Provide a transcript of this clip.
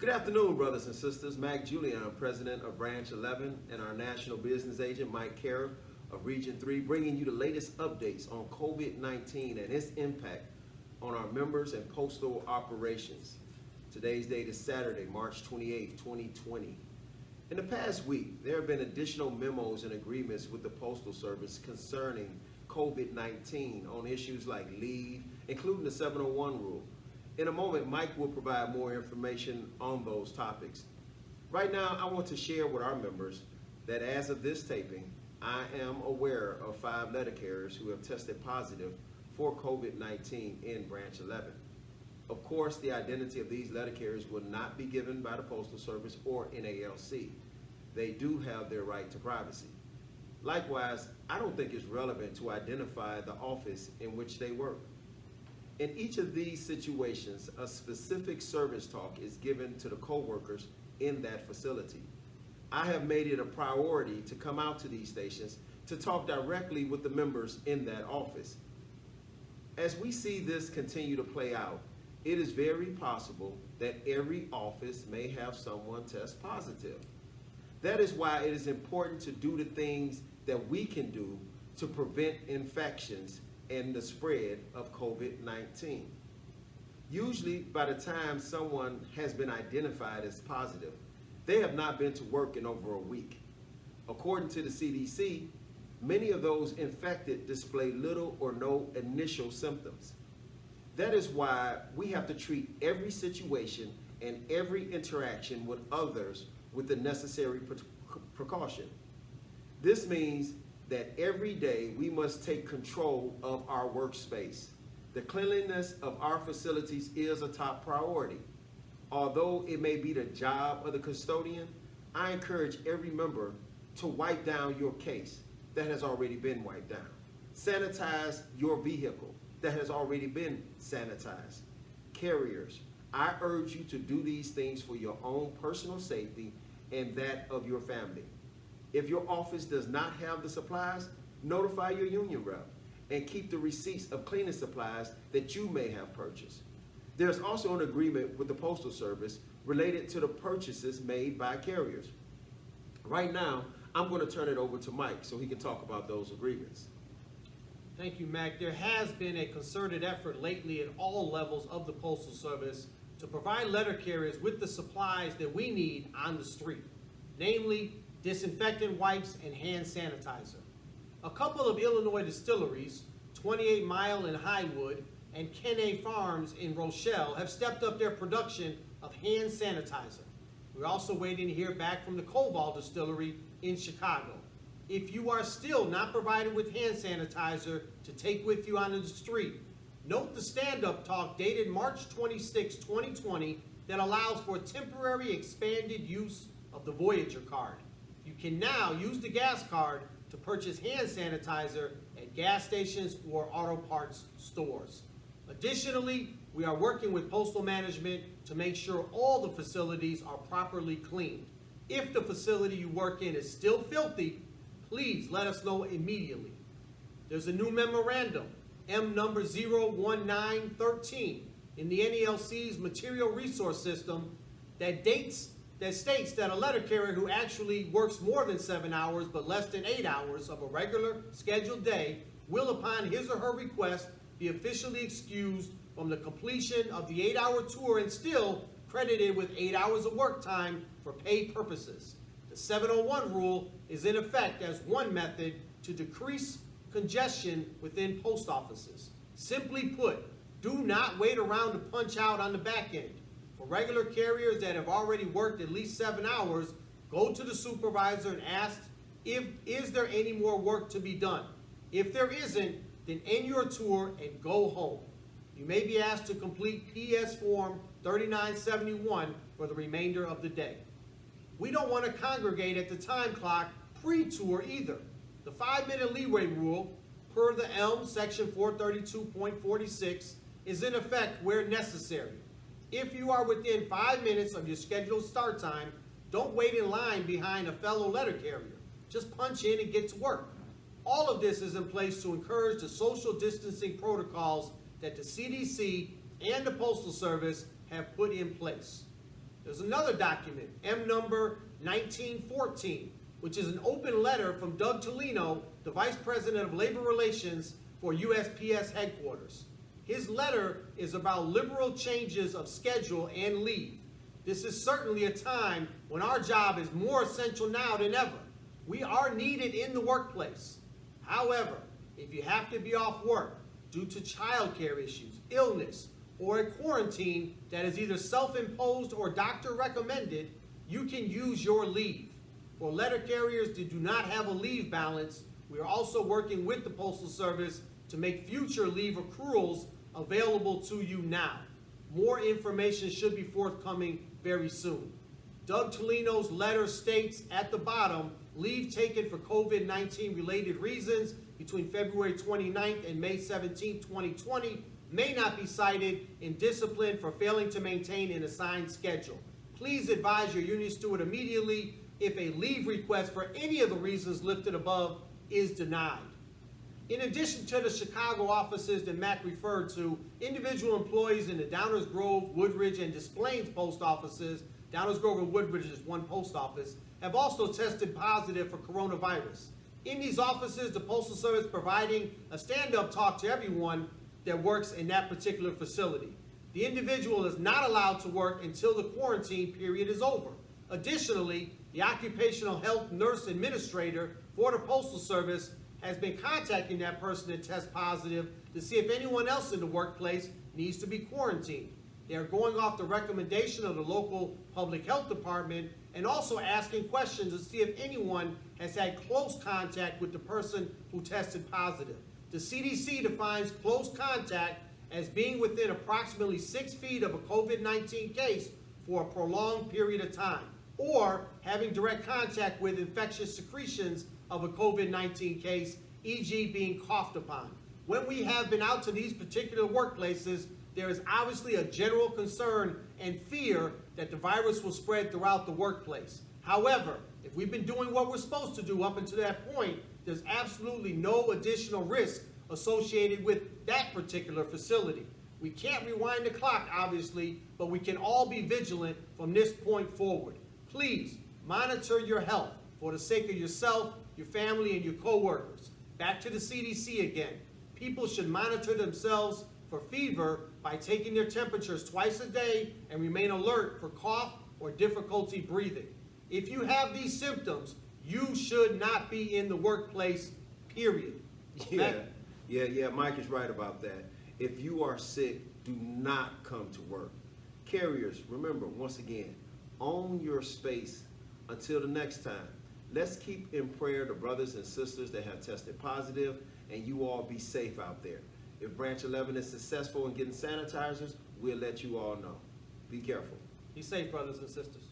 Good afternoon, brothers and sisters. MACK JULION, President of Branch 11, and our National Business Agent, CAREF of Region 3, bringing you the latest updates on COVID-19 and its impact on our members and postal operations. Today's date is Saturday, March 28, 2020. In the past week, there have been additional memos and agreements with the Postal Service concerning COVID-19 on issues like leave, including the 701 rule. In a moment, Mike will provide more information on those topics. Right now, I want to share with our members that as of this taping, I am aware of 5 letter carriers who have tested positive for COVID-19 in Branch 11. Of course, the identity of these letter carriers will not be given by the Postal Service or NALC. They do have their right to privacy. Likewise, I don't think it's relevant to identify the office in which they work. In each of these situations, a specific service talk is given to the co-workers in that facility. I have made it a priority to come out to these stations to talk directly with the members in that office. As we see this continue to play out, it is very possible that every office may have someone test positive. That is why it is important to do the things that we can do to prevent infections and the spread of COVID-19. Usually, by the time someone has been identified as positive, they have not been to work in over a week. According to the CDC, many of those infected display little or no initial symptoms. That is why we have to treat every situation and every interaction with others with the necessary precaution. This means that every day we must take control of our workspace. The cleanliness of our facilities is a top priority. Although it may be the job of the custodian, I encourage every member to wipe down your case that has already been wiped down. Sanitize your vehicle that has already been sanitized. Carriers, I urge you to do these things for your own personal safety and that of your family. If your office does not have the supplies, notify your union rep and keep the receipts of cleaning supplies that you may have purchased. There's also an agreement with the Postal Service related to the purchases made by carriers. Right now, I'm going to turn it over to Mike so he can talk about those agreements. Thank you, Mac. There has been a concerted effort lately at all levels of the Postal Service to provide letter carriers with the supplies that we need on the street, namely disinfectant wipes and hand sanitizer. A couple of Illinois distilleries, 28 Mile in Highwood and Kenne Farms in Rochelle, have stepped up their production of hand sanitizer. We're also waiting to hear back from the Koval Distillery in Chicago. If you are still not provided with hand sanitizer to take with you on the street, note the stand-up talk dated March 26, 2020 that allows for temporary expanded use of the Voyager card. You can now use the gas card to purchase hand sanitizer at gas stations or auto parts stores. Additionally, we are working with Postal Management to make sure all the facilities are properly cleaned. If the facility you work in is still filthy, please let us know immediately. There's a new memorandum, M number 01913, in the NALC's Material Resource System that states that a letter carrier who actually works more than 7 hours but less than 8 hours of a regular scheduled day will, upon his or her request, be officially excused from the completion of the 8-hour tour and still credited with 8 hours of work time for paid purposes. The 701 rule is in effect as one method to decrease congestion within post offices. Simply put, do not wait around to punch out on the back end. For regular carriers that have already worked at least 7 hours, go to the supervisor and ask is there any more work to be done? If there isn't, then end your tour and go home. You may be asked to complete PS Form 3971 for the remainder of the day. We don't want to congregate at the time clock pre-tour either. The 5-minute leeway rule, per the ELM section 432.46, is in effect where necessary. If you are within 5 minutes of your scheduled start time, don't wait in line behind a fellow letter carrier. Just punch in and get to work. All of this is in place to encourage the social distancing protocols that the CDC and the Postal Service have put in place. There's another document, M number 1914, which is an open letter from Doug Tolino, the Vice President of Labor Relations for USPS headquarters. His letter is about liberal changes of schedule and leave. This is certainly a time when our job is more essential now than ever. We are needed in the workplace. However, if you have to be off work due to childcare issues, illness, or a quarantine that is either self-imposed or doctor recommended, you can use your leave. For letter carriers that do not have a leave balance, we are also working with the Postal Service to make future leave accruals available to you now. More information should be forthcoming very soon. Doug Tolino's letter states at the bottom, leave taken for COVID-19 related reasons between February 29th and May 17, 2020 may not be cited in discipline for failing to maintain an assigned schedule. Please advise your union steward immediately if a leave request for any of the reasons listed above is denied. In addition to the Chicago offices that MACK referred to, individual employees in the Downers Grove, Woodridge, and Des Plaines post offices, Downers Grove and Woodridge is one post office, have also tested positive for coronavirus. In these offices, the Postal Service providing a stand-up talk to everyone that works in that particular facility. The individual is not allowed to work until the quarantine period is over. Additionally, the occupational health nurse administrator for the Postal Service has been contacting that person that tests positive to see if anyone else in the workplace needs to be quarantined. They are going off the recommendation of the local public health department and also asking questions to see if anyone has had close contact with the person who tested positive. The CDC defines close contact as being within approximately 6 feet of a COVID-19 case for a prolonged period of time, or having direct contact with infectious secretions of a COVID-19 case, e.g. being coughed upon. When we have been out to these particular workplaces, there is obviously a general concern and fear that the virus will spread throughout the workplace. However, if we've been doing what we're supposed to do up until that point, there's absolutely no additional risk associated with that particular facility. We can't rewind the clock, obviously, but we can all be vigilant from this point forward. Please monitor your health for the sake of yourself, your family, and your coworkers. Back to the CDC again. People should monitor themselves for fever by taking their temperatures twice a day and remain alert for cough or difficulty breathing. If you have these symptoms, you should not be in the workplace, period. Yeah, Mike is right about that. If you are sick, do not come to work. Carriers, remember, once again, own your space until the next time. Let's keep in prayer the brothers and sisters that have tested positive, and you all be safe out there. If Branch 11 is successful in getting sanitizers, we'll let you all know. Be careful. Be safe, brothers and sisters.